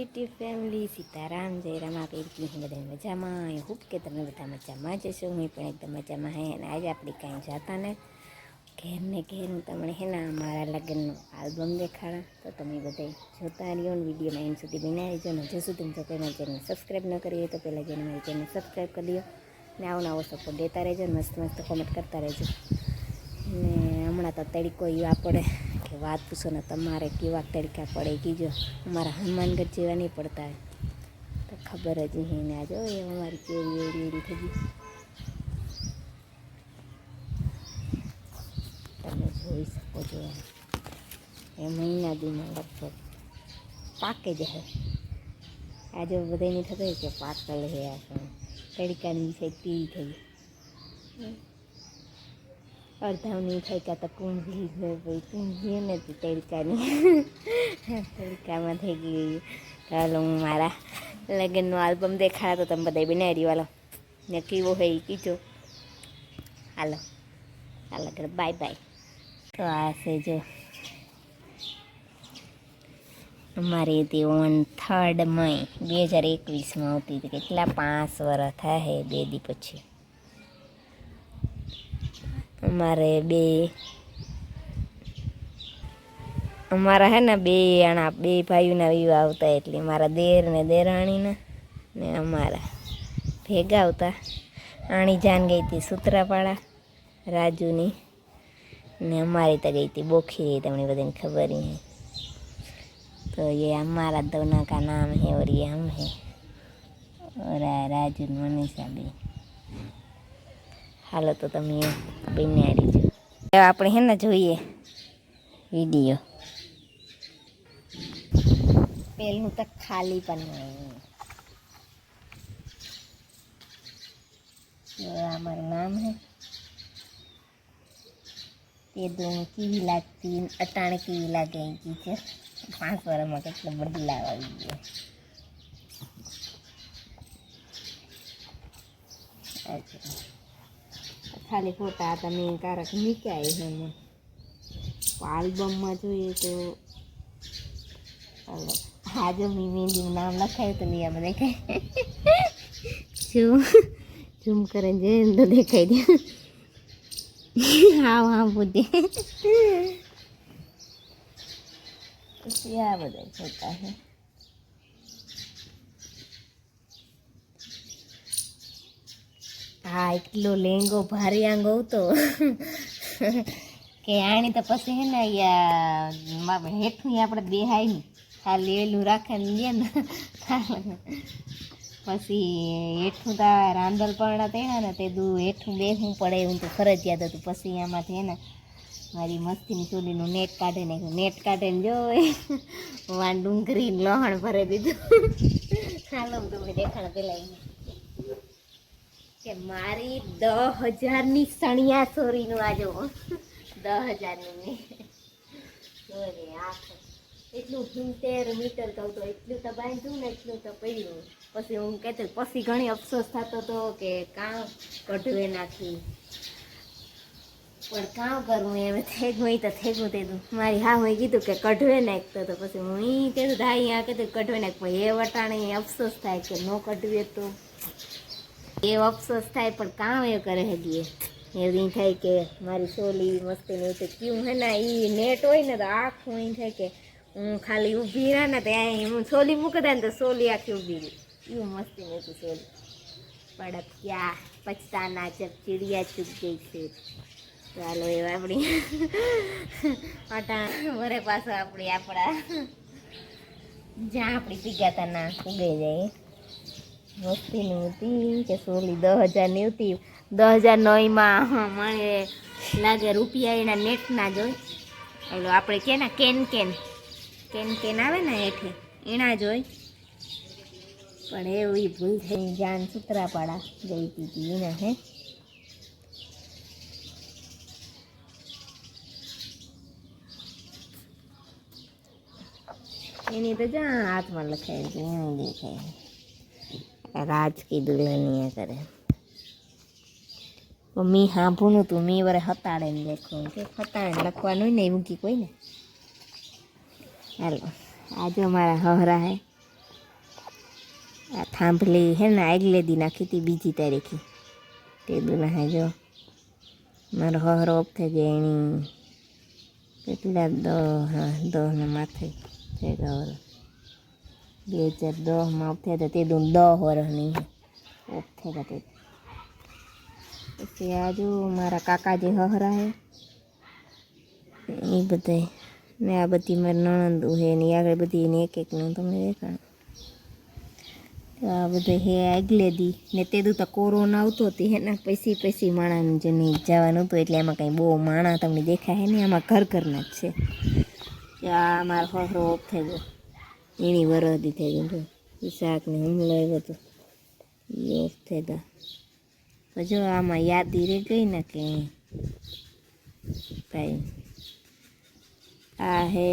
YouTube family Sitaram જય રામા પેરકી હું બધા મજામાં ખૂબ કે તમે બધા મજામાં જશો હું પણ એકદમ મજામાં હે અને આજે આપણે કાંઈ જાતા ને ઘેર હું તમને હે ને મારા લગ્નનો આલ્બમ દેખાડા તો તમે બધા જોતા રહ્યો ને વિડીયોમાં એન્ડ સુધી બનાવી જો ને જો સુધી જો કોઈ મારી ચેનલ સબસ્ક્રાઈબ ન કરી હોય તો પહેલાં જઈને મારી ચેનલ સબસ્ક્રાઈબ કરી દો ને આવો સપોર્ટ દેતા રહેજો મસ્ત મસ્ત કોમેન્ટ કરતા રહેજો ને હમણાં તો તડકો એવા પડે કે વાત પૂછો ને તમારે કેવા તડકા પડે કીજો અમારા હનુમાનગઢ જેવા નહીં પડતા તો ખબર જ નહીં ને આજો એ અમારી કેવી એડી થઈ ગઈ તમે જોઈ શકો છો એ મહિના દીમાં લગભગ પાકે જ હે આજે બધાને થતું કે પાકલ હે આ તડકાની છે પી થઈ અડધાવની થઈ કાં તો કુંભી ભાઈ કુંભી ને તડકાની તડકામાં થઈ ગઈ ચાલો હું મારા લગ્નનો આલ્બમ દેખાડા તો તમે બધા બનાવી વાલો ને કેવો હોય એ કીજો હાલો હાલો ઘર બાય બાય તો આ છે જો અમારી હતી ઓન 3 મઈ 2021માં આવતી હતી કેટલા 5 વર્ષ થાય 2 દી પછી અમારા હે ને બે ભાઈઓના વિવાહ આવતા એટલે મારા દેર ને દેરાણીના ને અમારા ભેગા આવતા આણી જાન ગઈ હતી સૂત્રાપાડા રાજુની ને અમારી તો ગઈ હતી બોખી તમને બધાને ખબર હે तो ये हमारा दोनों का नाम है और ये हम हैं और राजू मनीषा भी हालो तो तुम ये बनाड़ी जो આપણે હે ને જોઈએ વિડિયો પહેલું તો ખાલી પણ हमारा नाम है ये दोनों की लगती अटाणे की लगे की 5 વર્ષમાં કેટલો બદલાવ આવી ગયો ખાલી ફોટા તમે કારક મૂક્યા છે એમાં આલ્બમમાં જોઈએ તો હા જો મેં મહેંદીનું નામ લખાયું તો નહીં આમાં દેખાય ઝૂમ કરીને જઈને તો દેખાઈ દે હા બુદ્ધિ આ બધા છોટા હે હા એટલો લેંગો ભારી આંગો તો કે આણી તો પછી હે ને હેઠું આપણે દેહાય ને ખાલી એલું રાખે ને લે ને પછી હેઠું તો રાંદલ પરણા તેના ને તે દું હેઠું બેસવું પડે એવું તો ફરજિયાત હતું પછી આમાંથી હે ને મારી મસ્તીની ચોલીનું નેટ કાઢે ને નેટ કાઢીને જો વાં ડુંગળી લહણ ભરી દીધું હાલો તમે દેખાણ પેલા કે મારી 10,000ની સણિયા સોરીનું આ જો 10,000ની એટલું 70 મીટર કહું તો એટલું તો બાંધ્યું ને એટલું તો પડ્યું પછી હું કહેતી પછી ઘણી અફસોસ થતો હતો કે કાં કઢવે નાખી પણ કામ કરવું એમ થેગું તો થેગું તેતું મારી હા મેં કીધું કે કઢવે નાખતો તો પછી હું એ કીધું હા અહીંયા કીધું કઢવે નાખ પણ એ વટાણે અફસોસ થાય કે ન કઢવે તો એ અફસોસ થાય પણ કામ એ કરે હગીએ એવું થાય કે મારી સોલી મસ્તી નહીં તો કેવું હે ને એ નેટ હોય ને તો આખું એ થાય કે હું ખાલી ઊભી રહે ને ત્યાં હું સોલી મૂકી દે ને તો સોલી આખી ઊભી રહી એવું મસ્તી નહોતું સોલી પડક ક્યાં પછતાના જબ ચીડિયા ચૂક ગઈ છે ચાલો એવા આપણી અટા વરે પાછો આપણા જ્યાં આપણી પીગાતા ના ઉગાઈ જાય મસ્તીની હતી કે સોલી 10,000ની હતી 2009માં મને લાગે રૂપિયા એના નેટના જોઈ એટલે આપણે કે ના કેન આવે ને હેઠે એના જોઈ પણ એવી ભૂલ થઈ જાન સૂત્રાપાડા ગઈ હતી એના હે એની તો જ્યાં હાથમાં લખાય છે એમ દેખાય રાજ કી દુલ્હનિયા કરે મી સાંભળું તું મી વરે હતાડે ને લખવું કે હતાડે લખવાનું ને મૂકી કોઈ ને હાલો આજે અમારા હહરા હે આ થાંભલી હે ને આગલે દી નાખી હતી બીજી તારીખે તે દુના હે જો મારો હરો ઓફ થઈ ગયા એની કેટલા 10 ના માથે થઈ ગયા 2010 ઓફ થયા હતા તે દુન 10 વર્ષની ઓફ થઈ ગયા તે પછી આજુ મારા કાકાજી હહરા હે એ બધા ને આ બધી મારી નણંદુ હે ને આગળ બધી એને એક એકનું તમને દેખાણ આ બધા હે આગલે દી ને તે દુ તો કોરોના આવતો હતી હે ને પૈસી માણાનું જે નહીં જવાનું હતું એટલે એમાં કંઈ બહુ માણા તમને દેખાય હે ને આમાં ઘરના જ છે આ મારો હહરો ઓફ થઈ ગયો એની વરદી થઈ ગયું જો શાકને હુમલો આવ્યો હતો એ ઓફ થઈ ગયા તો જો આમાં યાદી રહી ગઈ ને કે ભાઈ આ હે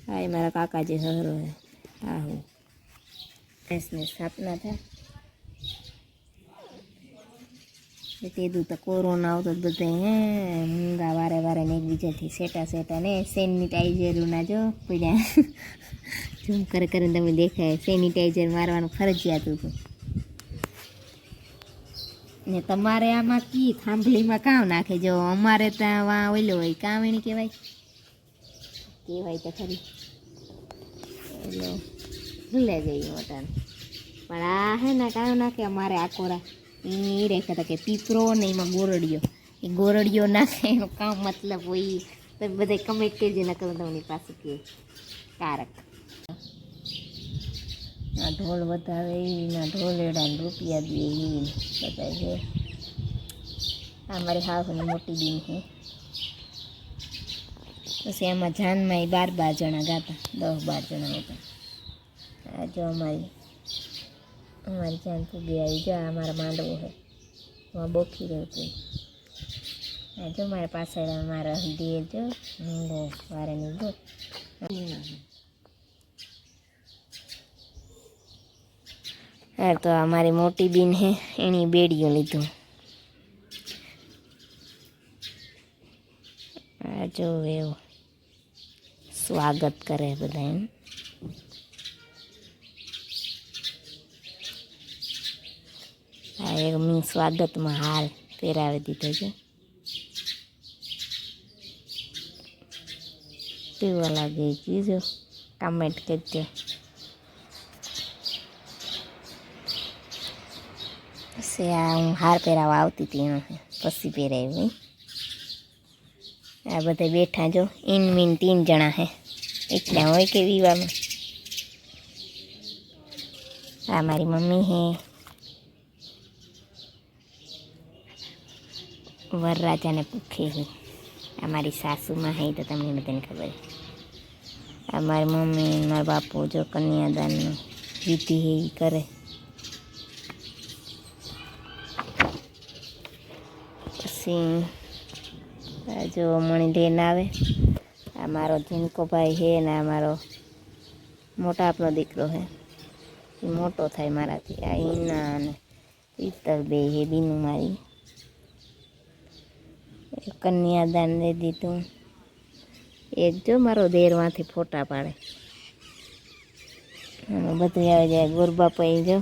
આ મારા કાકાજી હરો હે આ હું એસને સ્થાપના થાય તે દુ તો કોરોના આવતો બધા હે મૂંગા વારે ને એકબીજાથી સેટા ને સેનિટાઈઝરના જો પડ્યા ઝૂમ કરીને તમે દેખાય સેનિટાઈઝર મારવાનું ફરજિયાત હતું ને તમારે આમાં કી થાંભલીમાં કામ નાખે જો અમારે ત્યાં વા ઓલો હોય કામ એને કહેવાય તો ખરી એટલે ભૂલે ગઈ મોટાને પણ આ હે ને કામ નાખે અમારે આ કોરા એ રેખા હતા કે પીપરો ને એમાં ગોરડીયો નાખે એનું કામ મતલબ હોય તો બધા કમેન્ટ કરજે ન કરું તમને પાછું કે કારક આ ઢોલ વધારે એના ઢોલેડા ને રૂપિયા દે બધા છે આ મારી હાવની મોટી દીન છે પછી એમાં જાનમાં એ 12 જણા ગાતા 10-12 જણા હતા આ જો અમારી જાન ફૂગી આવી જો અમારા માંડવો છે એમાં બોખી રહ્યું હતું આ જો મારા પાછળ મારા દેર જો મૂંગો વારે નીકળો હા તો અમારી મોટી બીન હે એની બેડીઓ લીધું આ જો એવું સ્વાગત કરે બધા એમ આ એક મી સ્વાગતમાં હાલ પહેરાવી દીધો છે કેવા લાગે કીજો કમેન્ટ કરજો પછી આ હું હાર પહેરાવા આવતી હતી એનો પછી પહેરાવી આ બધા બેઠા જો ઇન મીન 3 જણા હે એટલા હોય કે વિવામાં આ મારી મમ્મી હે વરરાજાને પૂછે હે આ મારી સાસુમાં હે તો તમને બધાને ખબર આ મારી મમ્મી મારા બાપુ જો કન્યાદાનનું વિધિ હે એ કરે પછી જો મણી લઈને આવે આ મારો ઝીણકો ભાઈ છે ને આ મારો મોટા આપણો દીકરો છે એ મોટો થાય મારાથી આ ઈના અને પિત્તર બે હે બીનું મારી કન્યાદાન દઈ દીધું એક જો મારો દેરમાંથી ફોટા પાડે બધું આવે જાય ગોરબાપાઈ જો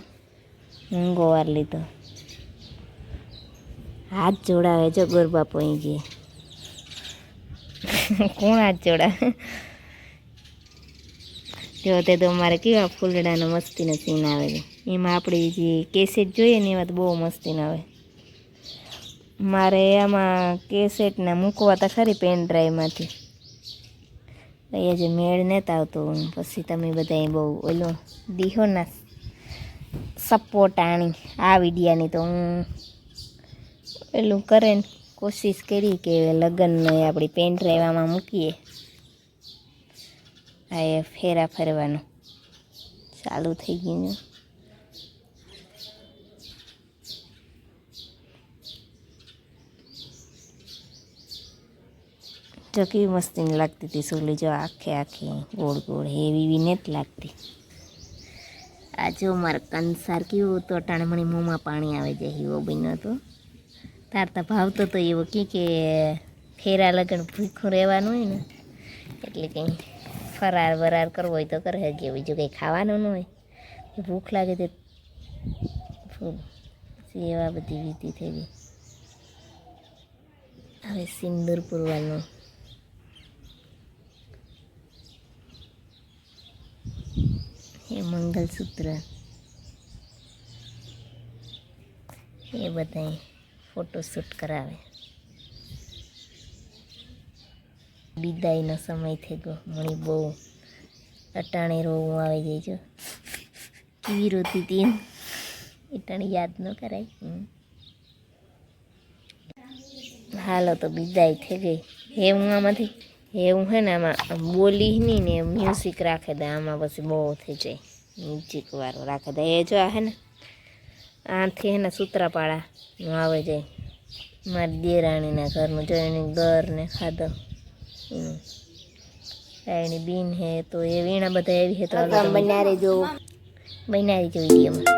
ઊંઘો વાર લીધો હાથ જોડાવે જો ગોરબાપાઈ જે કોણ હાથ જોડાવે જો તે તો અમારે કેવા ફૂલડાનો મસ્તીનો સીન આવે છે એમાં આપણે જે કેસેટ જોઈએ ને એમાં તો બહુ મસ્તી ના આવે મારે આમાં કેસેટને મૂકવા તો ખરી પેન ડ્રાઈવમાંથી એ જે મેળ નહોતા આવતો પછી તમે બધા બહુ ઓલું દીહો ના સપોર્ટ આણી આ વિડીયાની તો હું પેલું કરે ને કોશિશ કરી કે લગ્નને આપણી પેન ડ્રાઈવ આમાં મૂકીએ આ એ ફેરા ફરવાનું ચાલુ થઈ ગયું જો કેવી મસ્તીની લાગતી હતી સુલી જો આખી ગોળ ગોળ હેવી બી નથી લાગતી આ જો મારે કંસાર કેવું તો ટાણમણી મોંમાં પાણી આવે જાય એવો બન્યો હતો તારતા ભાવતો તો એવો કે ફેરા લગન ભૂખું રહેવાનું હોય ને એટલે કંઈ ફરાર વરાર કરવો હોય તો કરે કે બીજું કંઈ ખાવાનું ન હોય ભૂખ લાગે તે ફૂલ એવા બધી વિધિ થઈ ગઈ. હવે સિંદૂર પૂરવાનું. એ મંગલસૂત્ર એ બધા ફોટોશૂટ કરાવે. વિદાયનો સમય થઈ ગયો. મણી બહુ અટાણે રોવું આવી જાય જો કેવી રોતી હતી અટાણે યાદ ન કરાય. હાલો તો વિદાય થઈ ગઈ. હે હું આમાંથી હું હે ને આમાં બોલી નહીં ને મ્યુઝિક રાખે દે. આમાં પછી બહુ થઈ જાય મ્યુઝિક વાળું રાખે દે. એ જો હે ને આથી હે ને સૂત્રાપાડા આવે જાય મારી દેરાણીના ઘરનું જો એની ઘર ને ખાધો એની બીન હે તો એ વીણા બધા એવી હે તો બનારી જો વિડીયોમાં.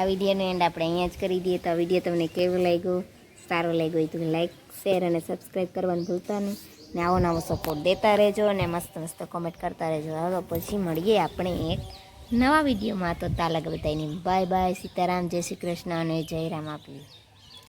આ વિડીયોનો એન્ડ આપણે અહીંયા જ કરી દઈએ. તો આ વિડીયો તમને કેવો લાગ્યો, સારો લાગ્યો હોય તો લાઈક શેર અને સબસ્ક્રાઈબ કરવાનું ભૂલતા નહીં. ને આવો નવો સપોર્ટ દેતા રહેજો અને મસ્ત મસ્ત કોમેન્ટ કરતા રહેજો. હવે પછી મળીએ આપણે એક નવા વિડીયોમાં. તો તાલક બધાની બાય બાય. સીતારામ, જય શ્રી કૃષ્ણ અને જય રામ આપી.